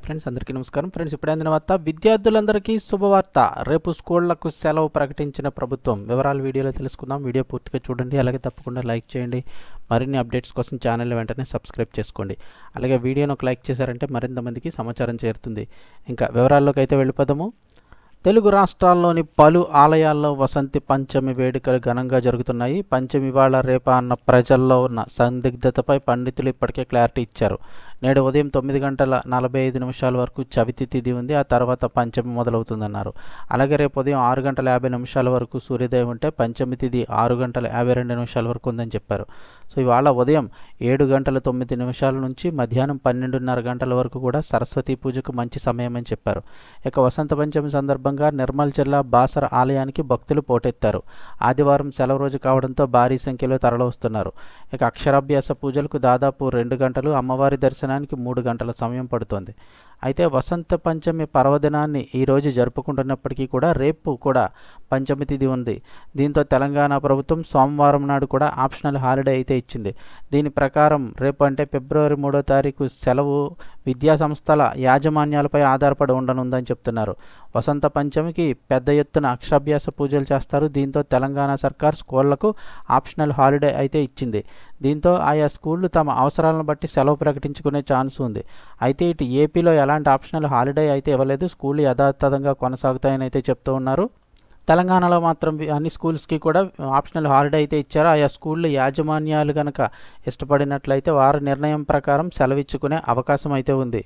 Friends, అందరికీ నమస్కారం. Friends, ఇప్పుడే అందిన వార్త, విద్యార్థులందరికీ శుభవార్త. రేపు స్కూళ్లకు సెలవు ప్రకటించిన ప్రభుత్వం. వివరాలు వీడియోలో తెలుసుకుందాం. వీడియో పూర్తిగా చూడండి. అలాగే తప్పకుండా లైక్ చేయండి. మరిన్ని అప్డేట్స్ కోసం ఛానల్ వెంటనే సబ్స్క్రైబ్ చేసుకోండి. అలాగే వీడియోను ఒక లైక్ చేశారంటే మరింత మందికి సమాచారం చేరుతుంది. ఇంకా వివరాల్లోకి అయితే వెళ్ళిపోదాము. తెలుగు రాష్ట్రాల్లోని పలు ఆలయాల్లో వసంతి పంచమి వేడుకలు ఘనంగా జరుగుతున్నాయి. పంచమి ఇవాళ రేపా అన్న ప్రజల్లో ఉన్న సందిగ్ధతపై పండితులు ఇప్పటికే క్లారిటీ ఇచ్చారు. నేడు ఉదయం 9:45 వరకు చవితి తిథి ఉంది. ఆ తర్వాత పంచమి మొదలవుతుందన్నారు. అలాగే రేపు ఉదయం 6:50 వరకు సూర్యోదయం ఉంటే పంచమి తిథి 6:52 వరకు ఉందని చెప్పారు. సో ఇవాళ ఉదయం 7:09 నుంచి మధ్యాహ్నం 12:30 వరకు కూడా సరస్వతి పూజకు మంచి సమయం అని చెప్పారు. ఇక వసంత పంచమి సందర్భంగా నిర్మల్ జిల్లా బాసర ఆలయానికి భక్తులు పోటెత్తారు. ఆదివారం సెలవు రోజు కావడంతో భారీ సంఖ్యలో తరలివస్తున్నారు. ఇక అక్షరాభ్యాస పూజలకు దాదాపు 2 గంటలు, అమ్మవారి దర్శనానికి 3 గంటల సమయం పడుతోంది. అయితే వసంత పంచమి పర్వదినాన్ని ఈరోజు జరుపుకుంటున్నప్పటికీ కూడా రేపు కూడా పంచమి తిథి ఉంది. దీంతో తెలంగాణ ప్రభుత్వం సోమవారం నాడు కూడా ఆప్షనల్ హాలిడే అయితే ఇచ్చింది. దీని ప్రకారం రేపు అంటే ఫిబ్రవరి 3వ తారీఖు సెలవు విద్యా సంస్థల యాజమాన్యాలపై ఆధారపడి ఉండనుందని చెప్తున్నారు. వసంత పంచమికి పెద్ద ఎత్తున అక్షరాభ్యాస పూజలు చేస్తారు. దీంతో తెలంగాణ సర్కార్ స్కూళ్లకు ఆప్షనల్ హాలిడే అయితే ఇచ్చింది. దీంతో ఆయా స్కూళ్లు తమ అవసరాలను బట్టి సెలవు ప్రకటించుకునే ఛాన్స్ ఉంది. అయితే ఇటు ఏపీలో ఎలాంటి ఆప్షనల్ హాలిడే అయితే ఇవ్వలేదు. స్కూళ్ళు యథాతథంగా కొనసాగుతాయని అయితే చెప్తూ ఉన్నారు. తెలంగాణలో మాత్రం అన్ని స్కూల్స్కి కూడా ఆప్షనల్ హాలిడే అయితే ఇచ్చారు. ఆయా స్కూళ్ళ యాజమాన్యాలు కనుక ఇష్టపడినట్లయితే వారి నిర్ణయం ప్రకారం సెలవిచ్చుకునే అవకాశం అయితే ఉంది.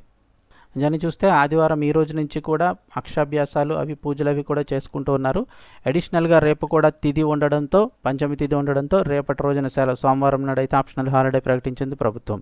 నిజాన్ని చూస్తే ఆదివారం ఈ రోజు నుంచి కూడా అక్షరాభ్యాసాలు పూజలు కూడా చేసుకుంటూ ఉన్నారు. అడిషనల్గా రేపు కూడా తిథి ఉండడంతో, పంచమి తిథి ఉండడంతో రేపటి రోజున సెలవు, సోమవారం నాడు అయితే ఆప్షనల్ హాలిడే ప్రకటించింది ప్రభుత్వం.